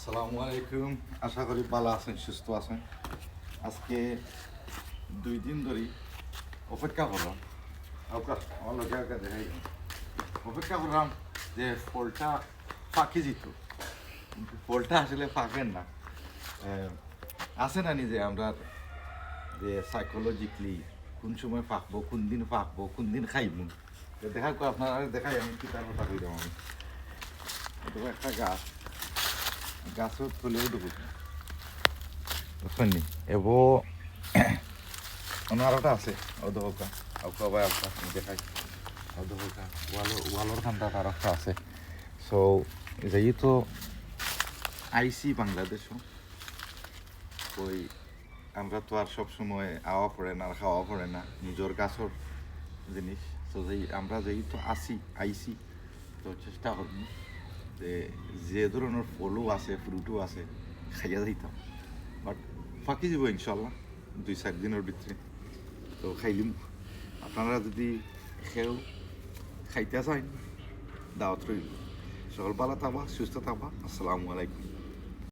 আসসালামু আলাইকুম, আশা করি ভালো আছেন, সুস্থ আছেন। আজকে 2 দিন ধরে অপেক্ষা করলাম, আমার লোকে দেখাই অপেক্ষা করলাম যে ফলটা ফাঁকি যেত, কিন্তু ফলটা আসলে ফাঁকেন না। আছে না নিজে আমরা যে সাইকোলজিক্যালি কোন সময় ফাঁকবো, কোন দিন ফাঁকবো, কোন দিন খাইবো। দেখা আপনারা দেখাই আমি কি তার কথা কইলাম। আমি এটা একটা গাছও তুলেও দেবো বুঝছেন এবো অনারটা আছে অধকা আউকা ভাই আউকা দেখাই অধকা ওয়ালোর ঠান্ডা আর একটা আছে। সো যেহেতু আইসি বাংলাদেশ ওই আমরা তো আর সবসময় আওয়া পড়ে না আর খাওয়া পড়ে না নিজের গাছর জিনিস। তো আমরা যেহেতু আইসি তো চেষ্টা করব যে ধরনের ফলও আছে ফ্রুটও আছে খাইয়া যাইতাম, বাট ফাঁকি যাব ইনশাল্লাহ 2-4 দিনের ভিতরে। তো খাইলিম, আপনারা যদি খেয়েও খাইতে চান দাওয়াত রইল। সকল ভালো থাকবা, সুস্থ থাকবা। আসসালামু আলাইকুম।